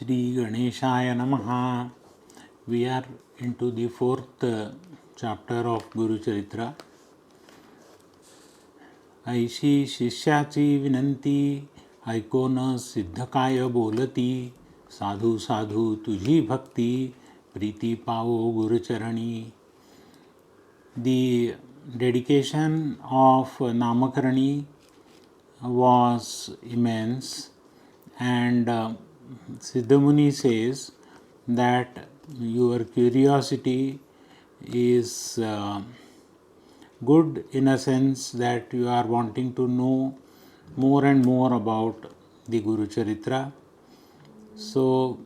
Shri Ganeshaya Namaha. We are into the fourth chapter of Guru Charitra. ऐशी शिष्याची विनंती icon सिद्ध काय बोलती साधू साधू तुझी भक्ती प्रीती पावो गुरुचरणी. The dedication of Namakarani was immense, and Siddhamuni says that your curiosity is good in a sense that you are wanting to know more and more about the Guru Charitra. So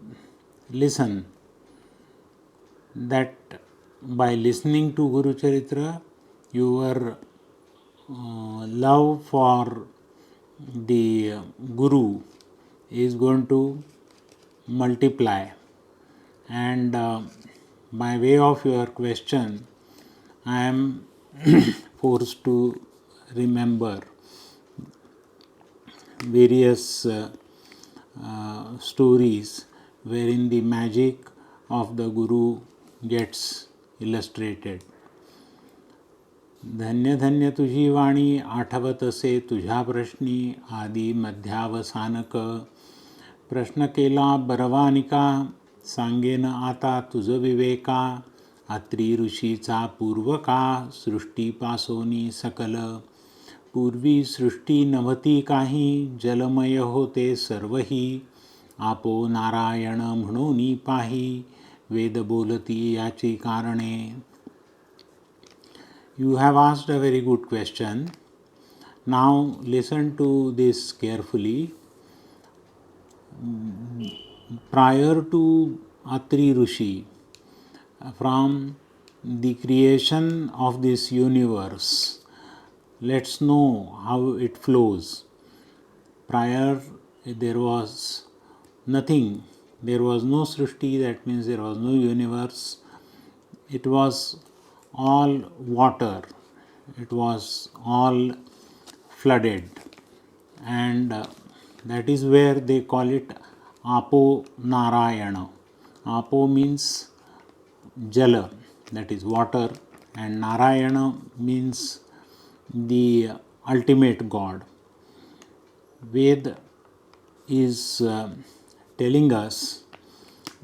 listen, that by listening to Guru Charitra, your love for the Guru is going to multiply. And by way of your question, I am forced to remember various stories wherein the magic of the Guru gets illustrated. धन्य धन्य तुझी वाणी आठवत असे तुझ्या प्रश्नी आदी मध्यावसानक. प्रश्न केला बरवानिका सांगेन आता तुझ विवेका. अत्री ऋषीचा पूर्वका सृष्टीपासोनी सकल. पूर्वी सृष्टी नव्हती काही जलमय होते सर्वही. आपो नारायण म्हणूनी पाही वेद बोलती याची कारणे. You have asked a very good question. Now listen to this carefully. Prior to Atri Rishi, from the creation of this universe, let's know how it flows. Prior there was nothing, there was no Srishti, that means there was no universe. It was all water, it was all flooded, and that is where they call it Apo Narayana. Apo means Jala, that is water, and Narayana means the ultimate God. Ved is telling us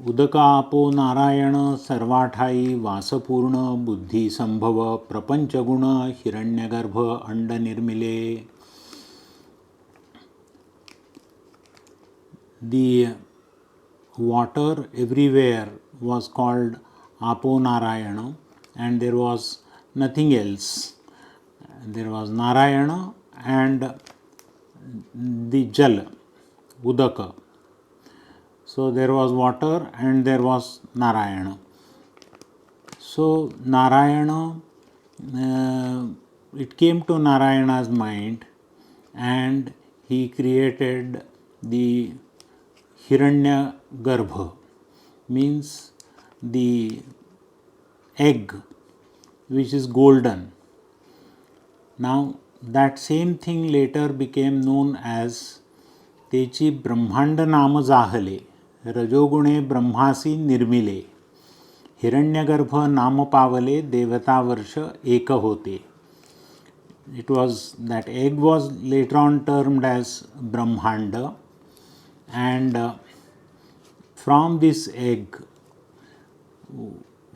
उदका आपो नारायण सर्वाठाई वासपूर्ण बुद्धी संभव प्रपंचगुण हिरण्यगर्भ अंड निर्मिले. The water everywhere was called Apo Narayana, and there was nothing else. There was Narayana and the Jal, Udaka. So there was water and there was Narayana. So Narayana, it came to Narayana's mind and he created the Hiranya Garbha, means the egg which is golden. Now that same thing later became known as Techi ब्रह्मांड नाम जाहले रजोगुणे ब्रह्मासी निर्मिले. हिरण्यगर्भ नाम पावले देवता वर्ष एक होते. It was that egg was later on termed as Brahmanda, and from this egg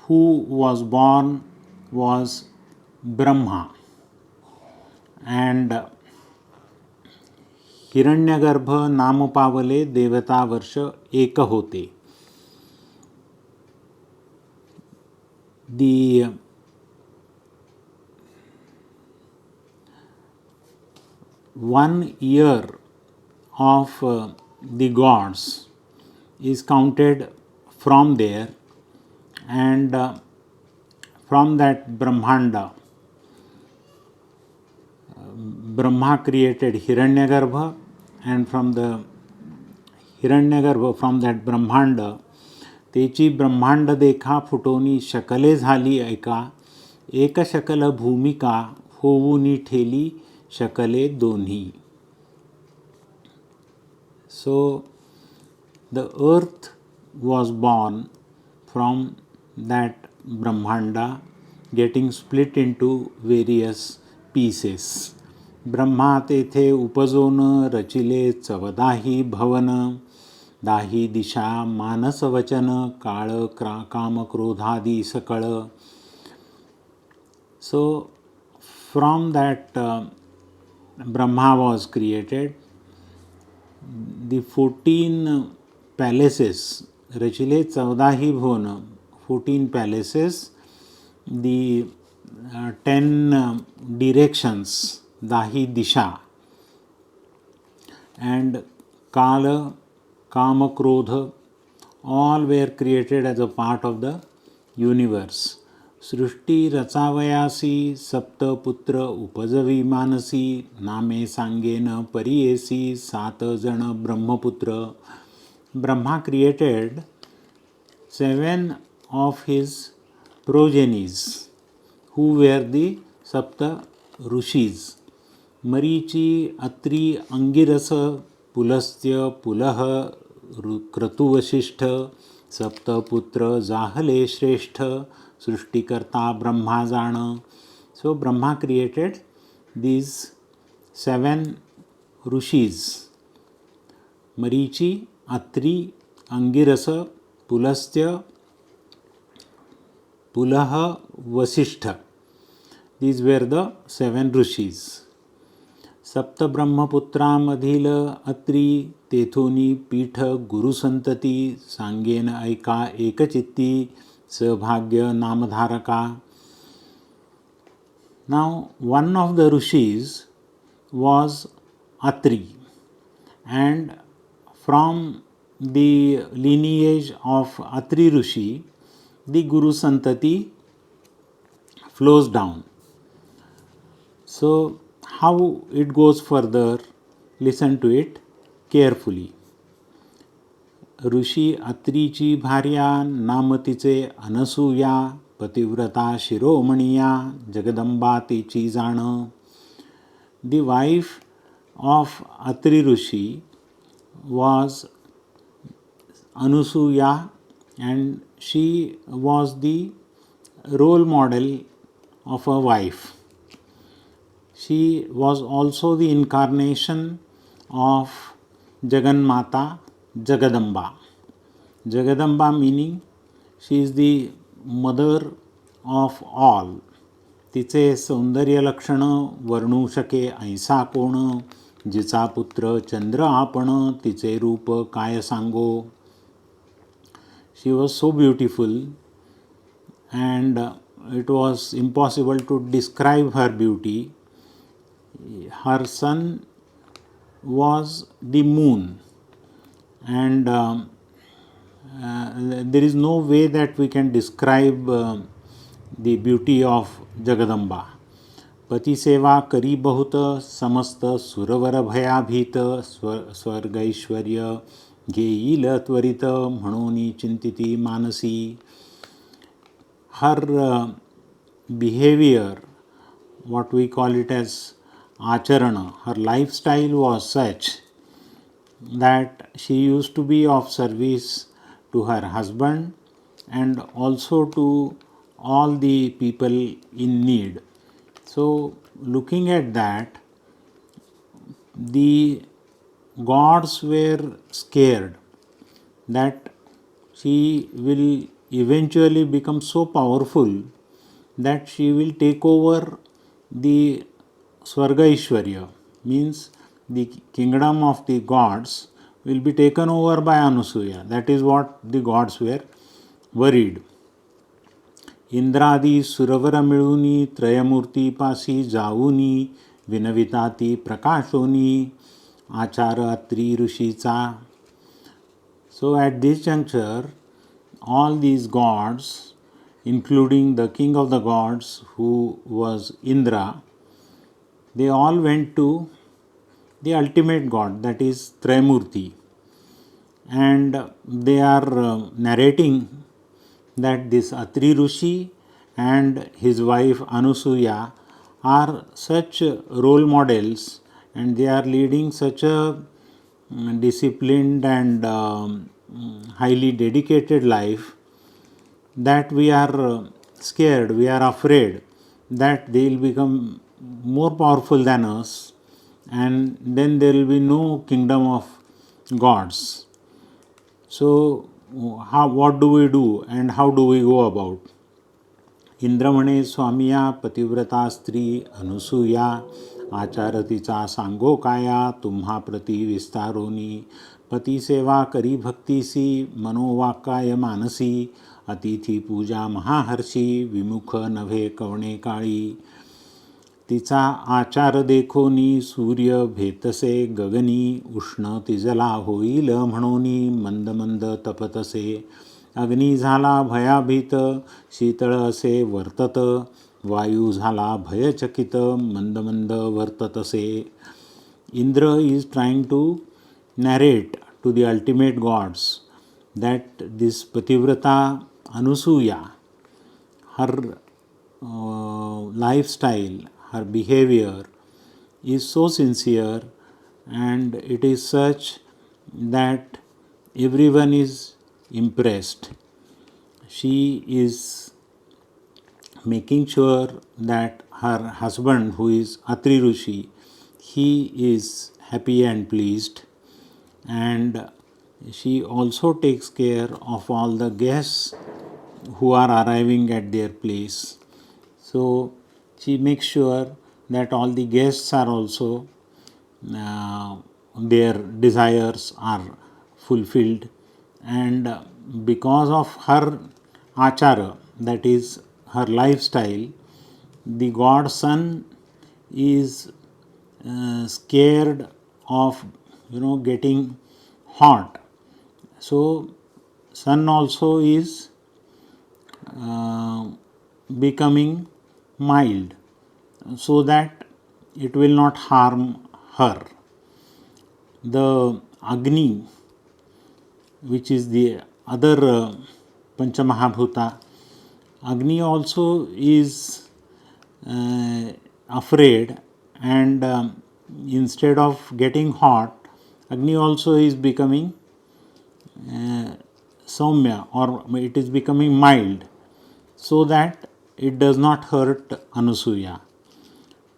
who was born was Brahma, and हिरण्यगर्भ नाम पावले देवता वर्ष एक होते. The 1 year of the gods is counted from there, and from that Brahmanda, Brahma created Hiranyagarbha, and from the Hiranyagarbha, from that Brahmanda, Techi ब्रह्मांड देखा फुटोनी शकले झाली ऐका. एक शकल भूमिका होऊनी ठेली शकले दोन्ही. So the earth was born from that Brahmanda getting split into various pieces. Brahma तेथे उपजोन रचिले 14 भवन, 10 दिशा मानस वचन काळ काम क्रोधादी सकळ. So from that Brahma was created. The 14 palaces, रचिले 14 Bhuvan, 14 palaces, the 10 directions, 10 disha, and Kala, Kama, Krodha, all were created as a part of the universe. सृष्टी रचावयासी सप्त पुत्र उपजवी मानसी, नामे सांगेन परियेसी 7 जण Brahmaputra. Brahma created 7 of his progenies who were the Sapta Rishis. Marichi, Atri, Angirasa, Pulastya, Pulaha, Kratu Saptaputra, Zahale Shrestha, Srishtikarta, Brahma Jana. So Brahma created these 7 Rishis: Marichi, Atri, Angirasa, Pulastya, Pulaha, Vasishtha. These were the 7 Rishis. सप्त ब्रह्मपुत्रामधील अत्री, तेथुनी पीठ गुरुसंतती, सांगेन ऐका एकचित्ती, सभाग्य नामधारका. Now one of the rishis was Atri, and from the lineage of Atri Rishi, the Guru Santati flows down. So how it goes further, listen to it carefully. ऋषी अत्रीची भार्या, नाम तिचे अनसूया, पतिव्रता शिरोमणिया, जगदंबा तिची जाण. The wife of Atri Rishi was Anusuya, and she was the role model of a wife. She was also the incarnation of Jagannmata, Jagadamba. Jagadamba meaning she is the mother of all. तिचे सौंदर्य लक्षण वर्णू शके ऐसा कोण, जिचा पुत्र चंद्र आपण, तिचे रूप काय सांगो. She was so beautiful, and it was impossible to describe her beauty. Her son was the moon, and there is no way that we can describe the beauty of Jagadamba. पती सेवा करी बहुत, समस्त सुरवर भयाभीत, स्वर्गैश्वर्य घेईल त्वरित, म्हणून चिंतिती Mansi. Her behavior, what we call it as acharana, her lifestyle was such that she used to be of service to her husband and also to all the people in need. So looking at that, the gods were scared that she will eventually become so powerful that she will take over the Swarga Ishwarya, means the kingdom of the gods will be taken over by Anusuya. That is what the gods were worried. इंद्रादी सुरवर मिळूनी, त्रयमूर्ती Pasi जाऊनी, विनविताती प्रकाशोनी, आचार अत्री ऋषीचा. So at this juncture, all these gods, including the king of the gods who was Indra, they all went to the ultimate god, that is Trayamurti, and they are narrating that this Atri Rishi and his wife Anusuya are such role models, and they are leading such a disciplined and highly dedicated life, that we are scared, we are afraid that they will become more powerful than us, and then there will be no kingdom of gods. So, what do we do and how do we go about? Indra म्हणे स्वामिया पतिव्रता स्त्री अनुसूया आचार तिचा सांगो काया तुम्हा प्रती विस्तारोनी पतिसेवा करी भक्तीसी मनोवाक्काय मानसी अतिथी पूजा महाहर्षी विमुख नव्हे कवणे काळी तिचा आचार देखोनी सूर्य भेतसे गगनी उष्ण तिजला होईल म्हणोनी मंद मंद तपतसे अग्नी झाला भयाभीत शीतळ असे वर्तत वायू झाला भयचकित मंद मंद वर्ततसे. Indra is trying to narrate to the ultimate gods that this Pativrata Anusuya, her lifestyle, her behavior is so sincere and it is such that everyone is impressed. She is making sure that her husband, who is Atri Rishi, he is happy and pleased, and she also takes care of all the guests who are arriving at their place. So she makes sure that all the guests are also their desires are fulfilled, and because of her achara, that is her lifestyle, the god sun is scared of getting hot. So sun also is becoming mild so that it will not harm her. The Agni, which is the other Panchamahabhuta, Agni also is afraid, and instead of getting hot, Agni also is becoming Saumya, or it is becoming mild, so that it does not hurt Anusuya.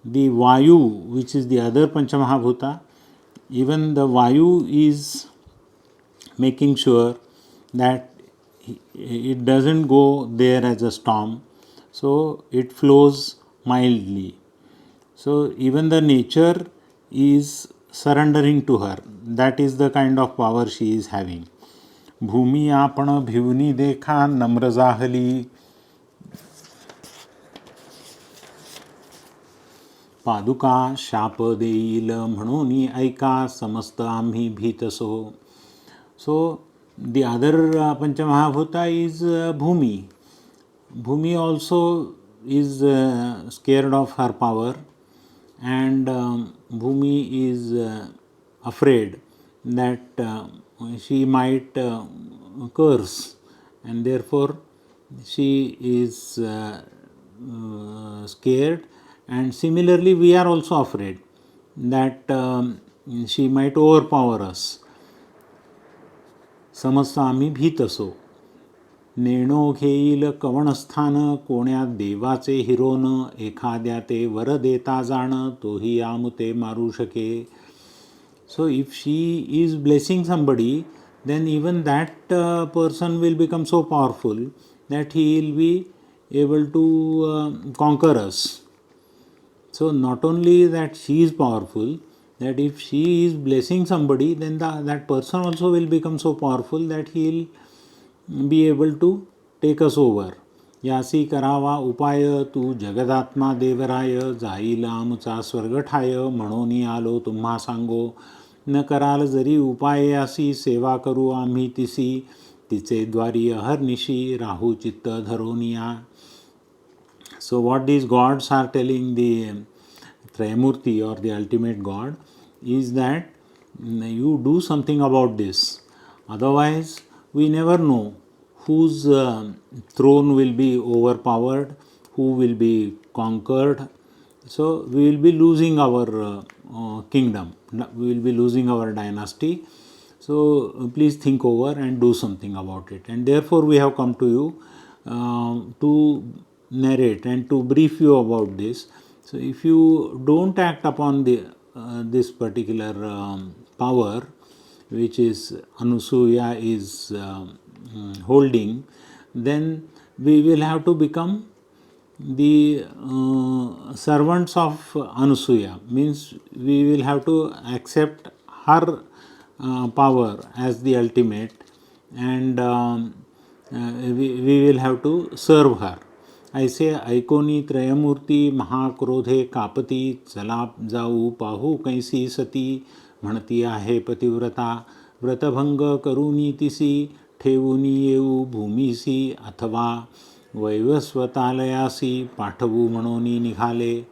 The Vayu, which is the other Panchamahabhuta, even the Vayu is making sure that it doesn't go there as a storm, so it flows mildly. So even the nature is surrendering to her. That is the kind of power she is having. भूमी आपण भिवनी देखा नम्र जाहली पादुका शाप देईल म्हणून ऐका समस्त आम्ही भीतसो. So the other Panchamahabhuta is Bhumi. Bhumi also is scared of her power, and Bhumi is afraid that she might curse, and therefore she is scared, and similarly we are also afraid that she might overpower us. समस्त आम्ही भीतसो. नेणो घेईल कवणस्थान कोण्या देवाचे Heron एखाद्या ते वर देता जाण तोही आमुते मारू शके. So if she is blessing somebody, then even that person will become so powerful that he will be able to conquer us. So not only that she is powerful, that if she is blessing somebody, then that person also will become so powerful that he will be able to take us over. यासी करावा उपाय तू जगदात्मा देवराय जाईल आमचा स्वर्गठाय म्हणून आलो तुम्हा सांगो. न कराल जरी उपाय यासी सेवा करू आम्ही तिसी तिचे द्वारी अहर्निशी राहू चित्त धरोनिया. So what these gods are telling the Trayamurti, or the ultimate God, is that you do something about this. Otherwise we never know whose throne will be overpowered, who will be conquered. So we will be losing our kingdom, we will be losing our dynasty. So please think over and do something about it. And therefore we have come to you to narrate and to brief you about this. So if you don't act upon this particular power which is Anusuya is holding, then we will have to become the servants of Anusuya, means we will have to accept her power as the ultimate, and we will have to serve her. ऐसे ऐकोनी त्रयमूर्ती महाक्रोधे कापती, चला जाऊ पाहू कैसी सती, म्हणती आहे पतिव्रता, व्रतभंग करूनी तिसी, ठेवूनी येऊ भूमीसी, अथवा वैवस्वतालयासी, पाठवू म्हणोनी निघाले.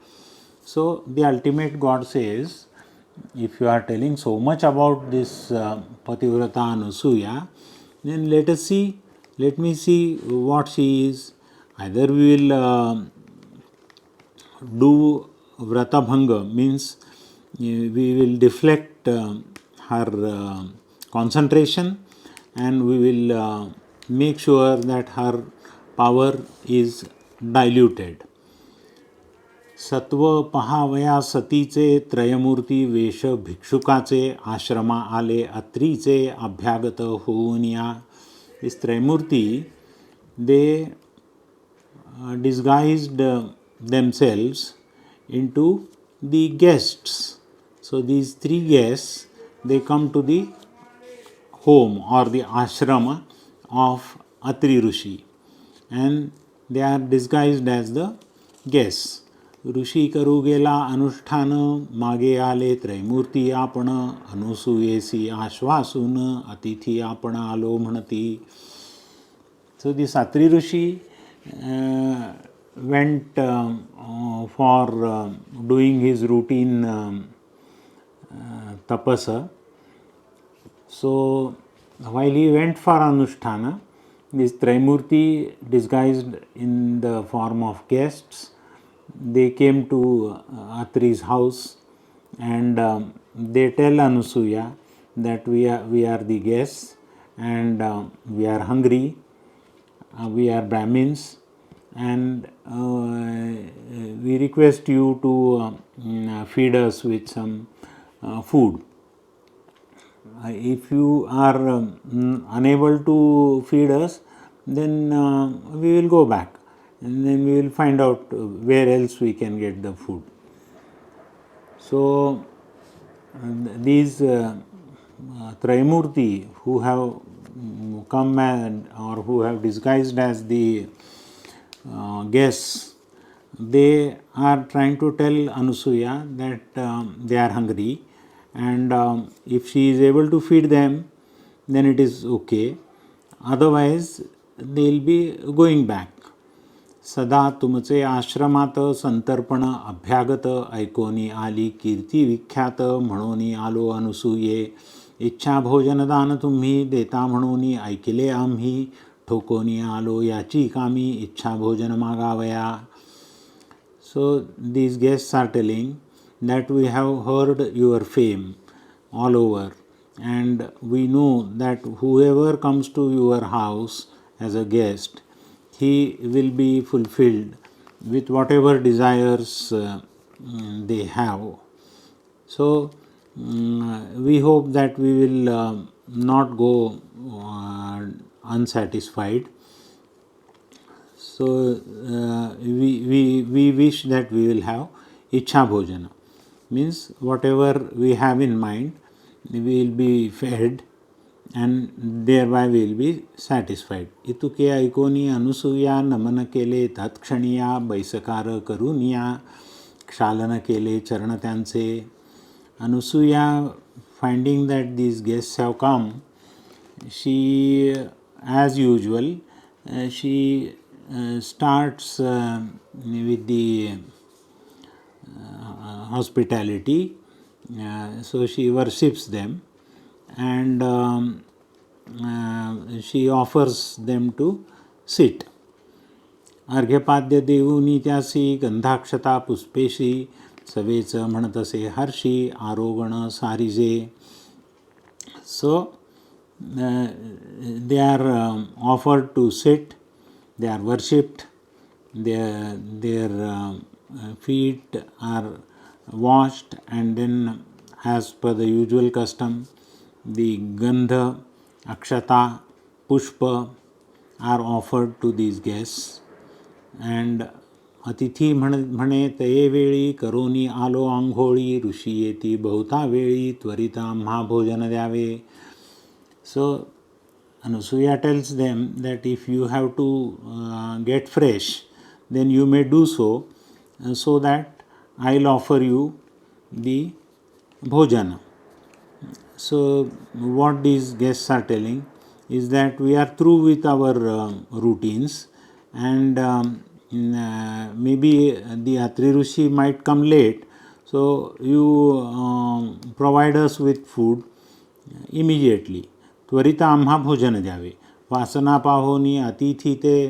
So the ultimate God says, if you are telling so much about this Pativrata Anusuya, then let me see what she is. Either we will do Vratabhanga, means we will deflect her concentration, and we will make sure that her power is diluted. सत्व पहावया सतीचे, त्रयमूर्ती वेश भिक्षुकाचे, आश्रमा आले अत्रीचे, अभ्यागत होऊन या. This Trayamurti, they disguised themselves into the guests. So these three guests, they come to the home or the ashrama of Atri Rishi, and they are disguised as the guests. ऋषी करू गेला अनुष्ठान, मागे आले त्रैमूर्ती आपण, अनुसूयेसी आश्वासून, अतिथी आपण आलो म्हणती. So the Atri Rishi went for doing his routine tapasa. So while he went for Anusthana, this Traimurti, disguised in the form of guests, they came to Atri's house, and they tell Anusuya that we are the guests, and we are hungry, we are Brahmins, and we request you to feed us with some food. If you are unable to feed us, then we will go back, and then we will find out where else we can get the food. So these Trayamurti who have come or who have disguised as the guests, they are trying to tell Anusuya that they are hungry, and if she is able to feed them, then it is okay. Otherwise, they will be going back. सदा तुमचे आश्रमात संतर्पण अभ्यागत, ऐकोनी आली कीर्ती विख्यात, म्हणोनी आलो अनुसूये, इच्छा भोजनदान तुम्ही देता म्हणोनी ऐकिले आम्ही, ठोकोनी आलो याची कामी, इच्छा भोजन मागावया. So these guests are telling that we have heard your fame all over, and we know that whoever comes to your house as a guest, he will be fulfilled with whatever desires they have. So we hope that we will not go unsatisfied. So we wish that we will have Ichha Bhojana, means whatever we have in mind, we will be fed, and thereby we will be satisfied. इतुके ऐकोनी Anusuya, नमन केले तत्क्षणिया, बैसकार करूनिया, क्षालन केले चरण त्यांचे. Anusuya, finding that these guests have come, she, as usual, she starts with the hospitality. So she worships them, and she offers them to sit. अर्घ्यपाद्य देऊनी त्यासी, गंधाक्षता पुष्पेशी, सवेच म्हणतसे Harshi, आरोगण सारिजे. So they are offered to sit, they are worshipped, their feet are washed, and then, as per the usual custom, the gandha, akshata, pushpa are offered to these guests. And अतिथी म्हणे तये वेळी करोनी आलो आंघोळी ऋषी येती बहुता वेळी त्वरित आम्हा भोजन द्यावे. So Anusuya tells them that if you have to get fresh, then you may do so, so that I'll offer you the bhojana. So what these guests are telling is that we are through with our routines, and maybe the Atri Rishi might come late, so you provide us with food immediately. त्वरित आम्हा भोजन द्यावे. वासना पाहोनी अतिथी ते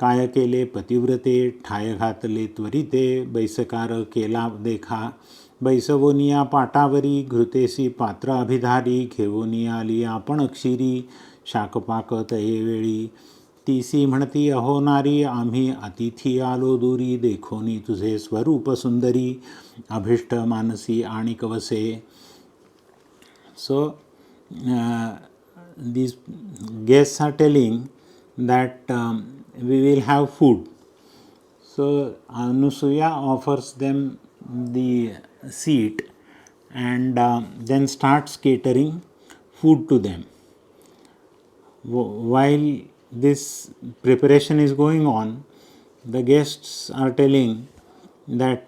काय केले पतिव्रते ठाय घातले त्वरिते बैसकार केला देखा बैसवोनिया पाटावरी घृतेसी पात्र अभिधारी घेवोनी आली आपण क्षीरी शाकपाक तये वेळी तीसी म्हणती अहो नारी आम्ही अतिथी आलो दूरी देखोनी तुझे स्वरूप सुंदरी अभिष्ट मानसी आणि कवसे. So these guests are telling that we will have food. So Anusuya offers them the seat and then starts catering food to them. While this preparation is going on, the guests are telling that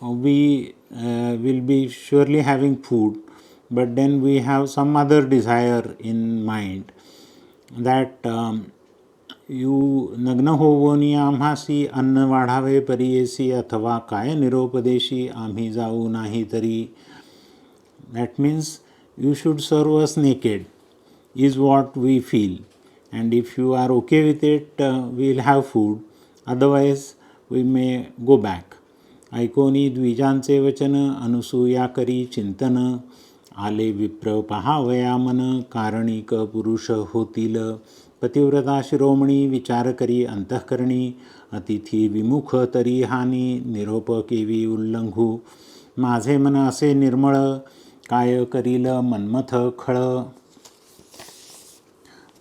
we will be surely having food, but then we have some other desire in mind, that you नग्न होवोनी आम्हासी अन्न वाढावे परियेसी अथवा काय निरोपदेशी आम्ही जाऊ नाही तरी. That means you should serve us naked is what we feel, and if you are okay with it, we will have food, otherwise we may go back. ऐकोनी द्विजांचे वचन अनुसूया करी चिंतन आले विप्र पहावया मन कारणिक पुरुष होतील पतिव्रता शिरोमणी विचार करी अंतःकरणी अतिथी विमुख तरी हानी निरोप केवी उल्लंघू माझे मन असे निर्मळ काय करील मन्मथ खळ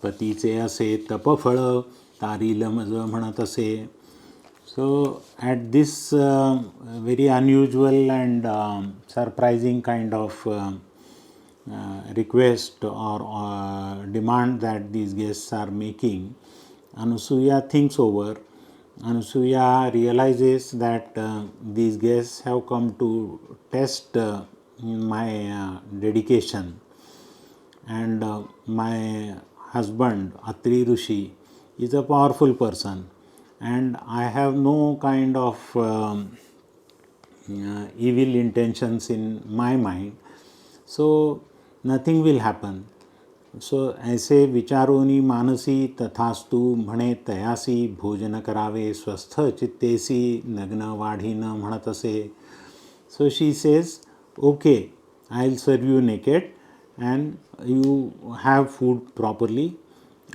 पतीचे असे तपफळ तारील मज म्हणत असे. So at this very unusual and surprising kind of request or demand that these guests are making, Anusuya thinks over. Anusuya realizes that these guests have come to test my dedication, and my husband Atri Rishi is a powerful person, and I have no kind of evil intentions in my mind, so nothing will happen. So ऐसे विचारोनी मानसी तथास्तु म्हणे तयासी भोजन करावे स्वस्थ चित्तेसी नग्न वाढीन म्हणत असे. So she says, okay, I'll serve you naked and you have food properly.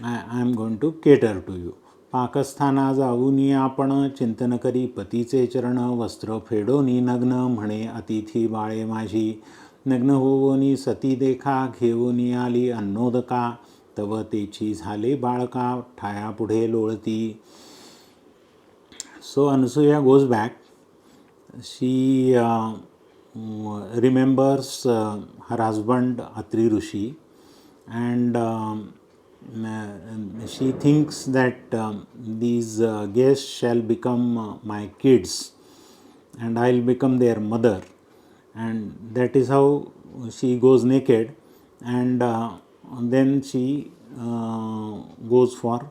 I am going to cater to you. पाकस्थाना जाऊनी आपण चिंतन करी पतीचे चरण वस्त्र फेडोनी नग्न म्हणे अतिथी बाळे माझी नग्न होवोनी सती देखा घेवोनी आली अन्नोदका तव तेची झाले बाळका ठाया पुढे लोळती. So Anusuya goes back. She remembers her husband Atri Rishi, and she thinks that these guests shall become my kids and I'll become their mother, and that is how she goes naked, and then she goes for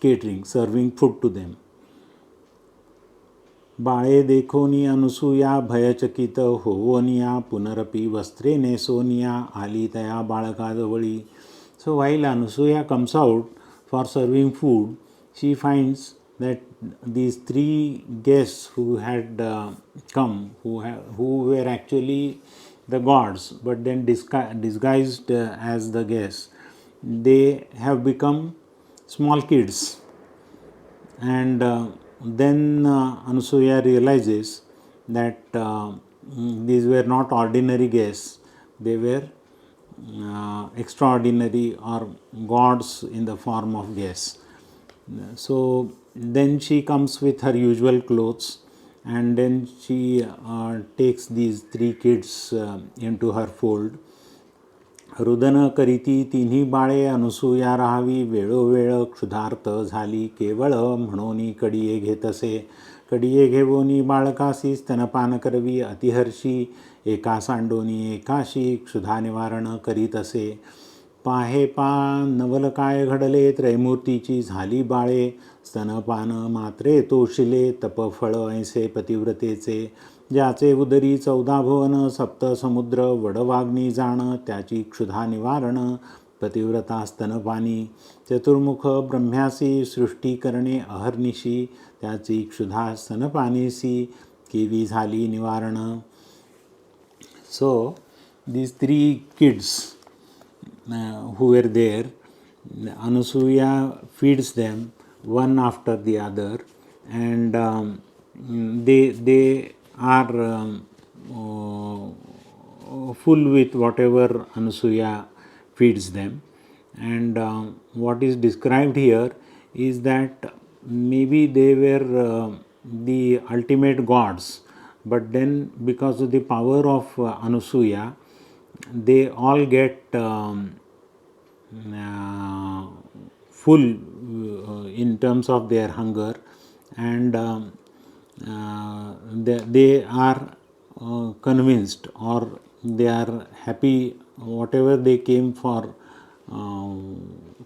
catering, serving food to them. बाळे देखोनी अनुसूया भयचकित होवोनिया पुनरपी वस्त्रे नेसोनिया आली तया बाळकाजवळी. So while Anusuya comes out for serving food, she finds that these three guests who had come, who were actually the gods, but then disguised as the guests, they have become small kids. And then Anasuya realizes that these were not ordinary guests, they were extraordinary or gods in the form of guests. So then she comes with her usual clothes, and then she takes these three kids into her fold. रुदन करीती तिन्ही बाळे अनुसूया राहावी, वेळोवेळ क्षुधार्त झाली केवळ म्हणोनी कडिये घेतसे. कडिये घेवोनी बाळकासी स्तनपान करवी अतिहर्षी, एका सांडोनी एकाशी क्षुधा निवारण करीतसे. पाहे पा नवल काय घडले, त्रैमूर्तीची झाली बाळे, स्तनपान मात्रे तोषिले तपफळ ऐसे पतिव्रतेचे. ज्याचे उदरी 14 भुवन सप्त समुद्र वडवाग्नी जाण, त्याची क्षुधा निवारण पतिव्रता स्तनपानी. चतुर्मुख ब्रह्म्यासी सृष्टी करणे अहर्निशी, त्याची क्षुधा स्तनपानीसी केवी झाली निवारण. So these three kids who were there, Anasuya feeds them one after the other, and they are full with whatever Anasuya feeds them. And what is described here is that maybe they were the ultimate gods, but then because of the power of Anasuya, they all get full in terms of their hunger, and they are convinced, or they are happy whatever they came for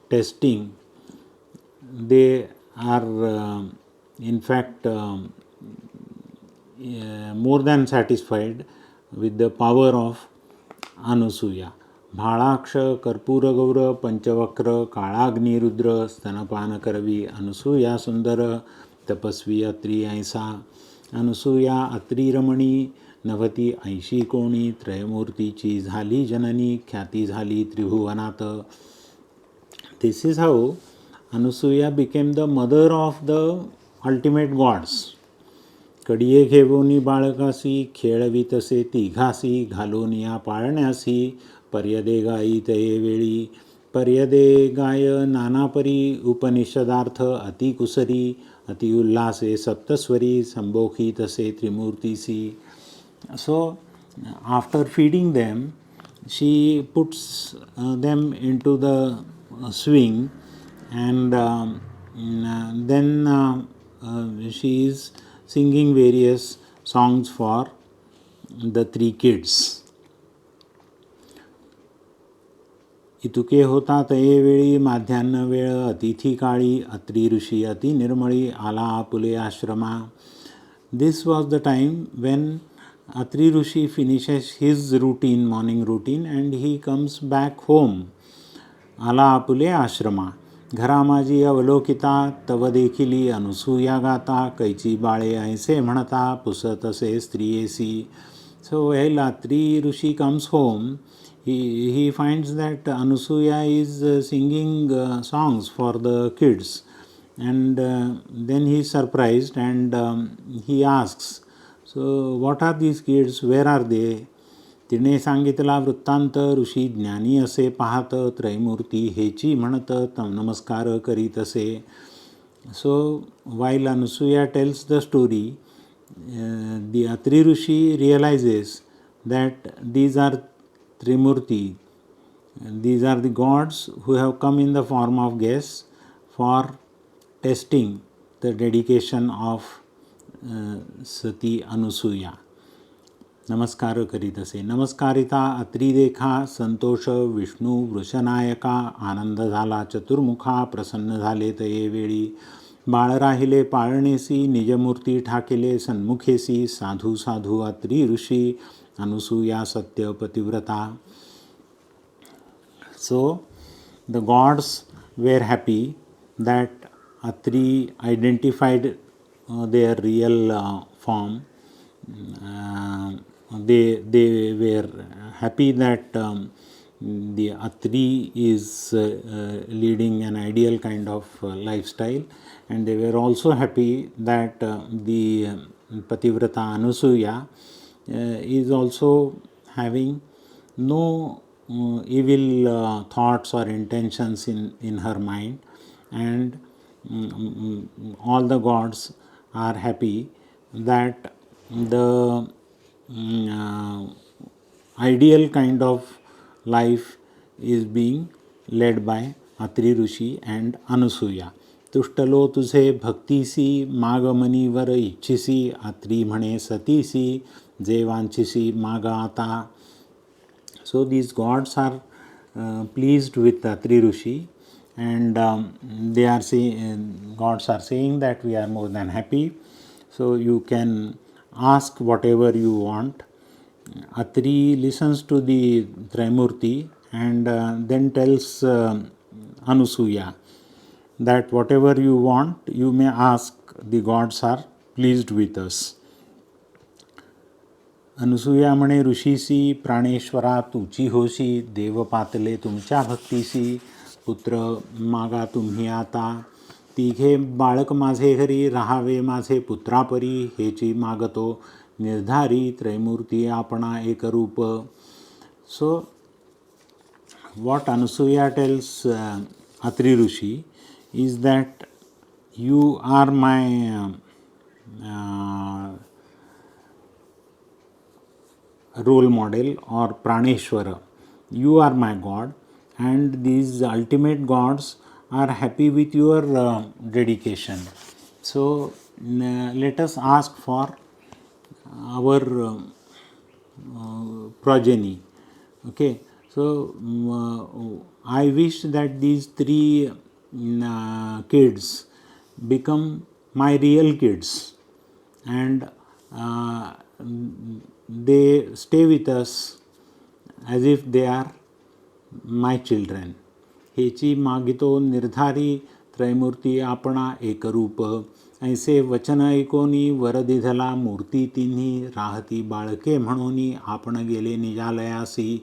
testing. They are in fact more than satisfied with the power of Anasuya. भाळाक्ष कर्पूर गौर पंचवक्र काळाग्निरुद्र स्तनपान करवी अनुसूया सुंदर तपस्वी अत्री ऐसा. अनुसूया अत्री रमणी नभती 80 कोणी, त्रयमूर्तीची झाली जननी ख्याती झाली त्रिभुवनात. This is how Anasuya became the mother of the ultimate gods. कडिये घेवोनी बाळकासी खेळवितसे तिघासी, घालोनिया पाळण्यासी पर्यदे गाई तये वेळी. पर्यदे गाय नानापरी उपनिषदार्थ अतिकुसरी, अतिउल्लासे सप्तस्वरी संबोखितसे त्रिमूर्तीसी. So after feeding them, she puts them into the swing, and then she is singing various songs for the three kids. इतुके होता तये वेळी माध्यान्ह वेळ अतिथी काळी, अत्री ऋषी अति निर्मळी आला आपुले आश्रमा. This was the time when Atri Rishi finishes his routine, morning routine, and he comes back home. आला आपुले आश्रमा. घरा माझी अवलोकिता तव देखिली अनुसूया गाता, कैची बाळे ऐसे म्हणता पुसतसे स्त्रियेसी. So while Atri Rishi comes home, he finds that Anasuya is singing songs for the kids, and then he is surprised, and he asks, so what are these kids, where are they? तिने सांगितला वृत्तांत ऋषी ज्ञानी असे पाहत, त्रैमूर्ती हेची म्हणत नमस्कार करीत असे. So while Anasuya tells the story, the Atri Rishi realizes that these are Trimurti, these are the gods who have come in the form of guests for testing the dedication of Sati Anusuya. नमस्कार करीत असे. नमस्कारिता अत्री देखा संतोष विष्णू वृषनायका, आनंद झाला चतुर्मुखा प्रसन्न झाले तये वेळी. बाळ राहिले पाळणेसी निजमूर्ती ठाकिले सन्मुखेसी, साधू साधू अत्री ऋषी अनुसूया सत्य पतिव्रता. So the gods were happy that Atri identified their real form they were happy that the Atri is leading an ideal kind of lifestyle, and they were also happy that the Pativrata Anusuya is also having no evil thoughts or intentions in her mind, and all the gods are happy that the ideal kind of life is being led by Atri Rishi and Anusuya. तुष्टलो तुझे भक्तीसी माग मनीवर इच्छिसी अत्री म्हणे सतीसी जे वांछिसी माग आता. So these gods are pleased with Atri Rishi, and they are saying, gods are saying that we are more than happy, so you can ask whatever you want. Atri listens to the Trimurti and then tells Anusuya that whatever you want, you may ask, the gods are pleased with us. Anusuya म्हणे ऋषीसी प्राणेश्वरा तुची होशी देव पातले तुमच्या भक्तीसी पुत्र मागा तुम्ही आता तिघे बाळक माझे घरी राहावे माझे पुत्रापरी हेची मागतो निर्धारी त्रैमूर्ती आपणा एकरूप. सो what Anusuya tells Atri Rishi is that you are my role model or Praneshwara. You are my God, and these ultimate gods are happy with your dedication. So let us ask for our progeny. Okay, so I wish that these three kids become my real kids, and they stay with us as if they are my children. हेची मागितो निर्धारी त्रैमूर्ती आपणा एकरूप ऐसे वचन ऐकोनी वर दिधला मूर्ती तिन्ही राहती बाळके म्हणूनी आपण गेले निजालयासी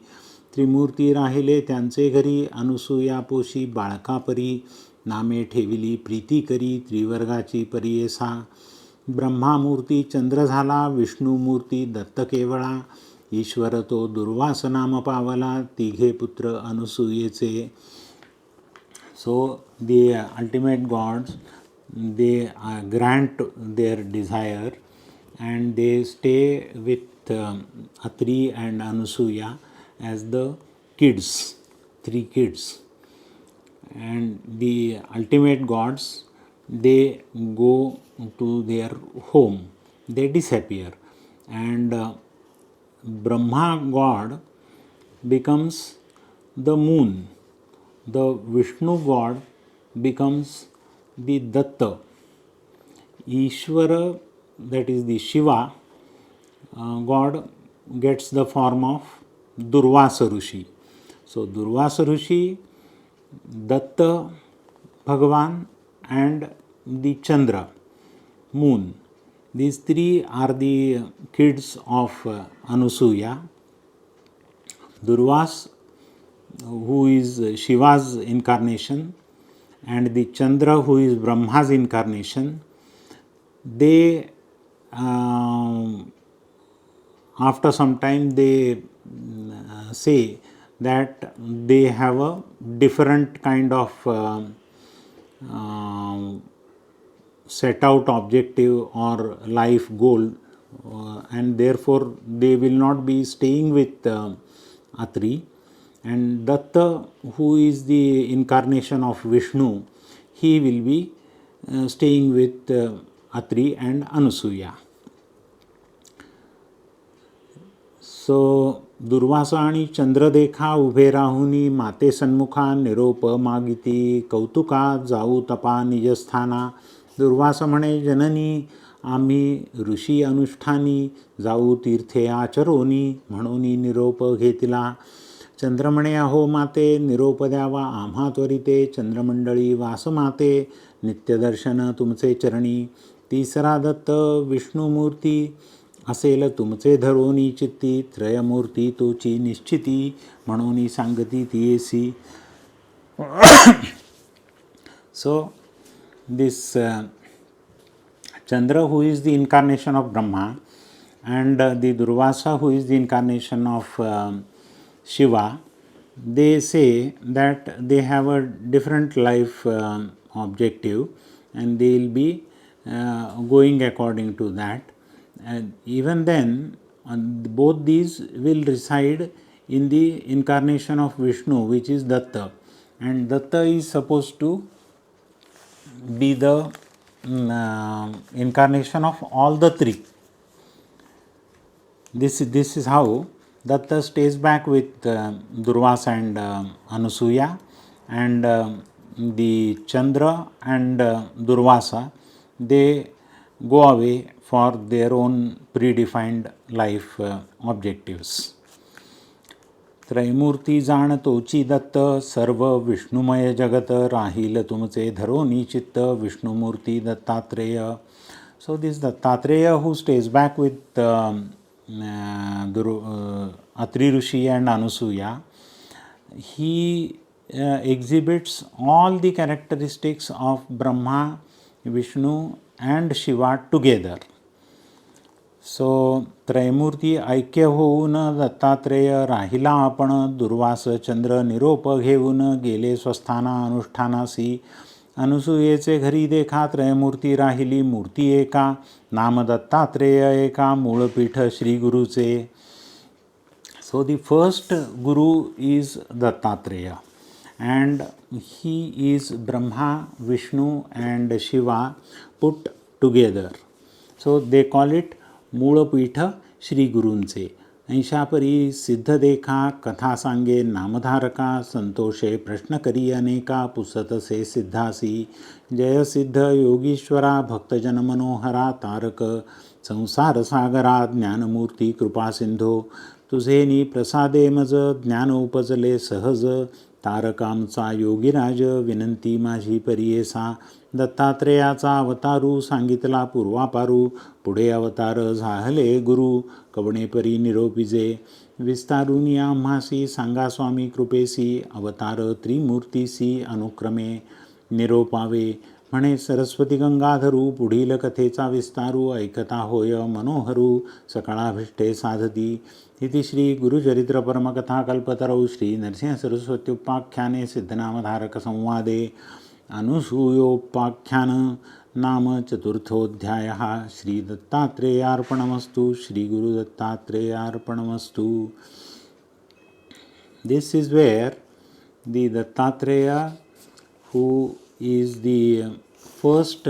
त्रिमूर्ती राहिले त्यांचे घरी अनुसूया पोशी बाळकापरी नामे ठेविली प्रीती करी त्रिवर्गाची परियेसा ब्रह्मामूर्ती चंद्र झाला विष्णुमूर्ती दत्त केवळा ईश्वर तो दुर्वास नाम पावला तिघे पुत्र अनुसूयेचे. So the ultimate gods, they grant their desire and they stay with Atri and Anusuya as the kids, three kids. And the ultimate gods, they go to their home, they disappear, and Brahma god becomes the moon, the Vishnu god becomes the Datta, Ishvara, that is the Shiva god, gets the form of Durvasa Rishi. So Durvasa Rishi, Datta Bhagavan, and the Chandra, moon, these three are the kids of Anusuya. Durvas, who is Shiva's incarnation, and the Chandra, who is Brahma's incarnation, they after some time they say that they have a different kind of set out objective or life goal, and therefore they will not be staying with Atri. And Datta, who is the incarnation of Vishnu, he will be staying with Atri and Anusuya. So Durvasa आणि चंद्रदेखा उभे राहुनी माते सन्मुखा निरोप मागिती कौतुका जाऊ तपा निजस्थाना. दुर्वासा म्हणे जननी आम्ही ऋषी अनुष्ठानी जाऊ तीर्थे आचरोनी म्हणूनी निरोप घेतला. चंद्र म्हणे अहो माते निरोप द्यावा आम्हा त्वरिते चंद्रमंडळी वास माते नित्यदर्शन तुमचे चरणी. तिसरा दत्त विष्णुमूर्ती असेल तुमचे धरोनी चित्ती, त्रयमूर्ती तोची निश्चिती, म्हणून सांगती तियेसी. So this Chandra, who is the incarnation of Brahma, and the Durvasa, who is the incarnation of Shiva, they say that they have a different life objective, and they will be going according to that. And even then, both these will reside in the incarnation of Vishnu, which is Datta, and Datta is supposed to be the incarnation of all the three. This is how Datta stays back with Durvasa and Anusuya, and the Chandra and Durvasa, they go away for their own predefined life objectives. त्रयमूर्ती जाण तोची दत्त, सर्व विष्णुमय जगत, राहील तुमचे धरोनी चित्त, Vishnumurthy Dattatreya. So this Dattatreya, who stays back with Atri Rishi and Anusuya, he exhibits all the characteristics of Brahma, Vishnu and Shiva together. So त्रयमूर्ती ऐक्य होऊन दत्तात्रेय राहिला आपण, दुर्वास चंद्र निरोप घेऊन गेले स्वस्थाना अनुष्ठानासी. अनुसूयेचे घरी देखा त्रयमूर्ती राहिली मूर्ती एका, नाम दत्तात्रेय एका मूळपीठ Shri गुरुचे. So the first Guru is Dattatreya, and he is Brahma, Vishnu and Shiva put together. So they call it मूळपीठ Shri गुरूंचे. ऐशापरी सिद्ध देखा कथा सांगे नामधारका, संतोषे प्रश्न करी अनेका, पुसतसे सिद्धासी. जय सिद्ध योगीश्वरा भक्तजन मनोहरा, तारक संसार सागरा, ज्ञानमूर्ती कृपा सिंधो. तुझेनी प्रसादे मज ज्ञान उपजले सहज, तारकांचा योगीराज विनंती माझी परियेसा. दत्तात्रेयाचा अवतारू सांगितला पूर्वापारू, पुढे अवतार झाले गुरु कवणे परी निरोपिजे. विस्तारुनी आम्हासी सांगा स्वामी कृपेसी, अवतार त्रिमूर्तीसी अनुक्रमे निरोपावे. म्हणे सरस्वती गंगाधरू पुढील कथेचा विस्तारू, ऐकता होय मनोहरू सकळाभिष्टे साधती. इति श्री गुरुचरित्र परमकथा कल्पतरौ श्री नरसिंह सरस्वती उपाख्याने सिद्धनामधारक संवादे अनुसूयोपाख्यान नाम चतुर्थोऽध्यायः. श्री दत्तात्रेयार्पणमस्तु. श्री गुरु दत्तात्रेयार्पणमस्तु. This is where the Dattatreya, who is the first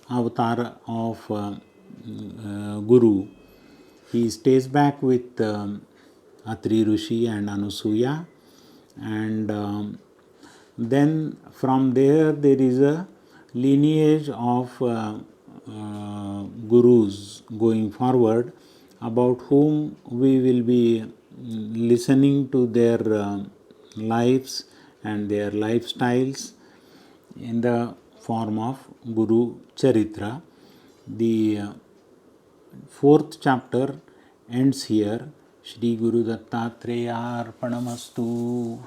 avatar of Guru, he stays back with Atri Rishi and Anusuya, and then from there is a lineage of gurus going forward, about whom we will be listening to their lives and their lifestyles in the form of Guru Charitra. The fourth chapter ends here. Shri Guru Dattatreya Arpanamastu.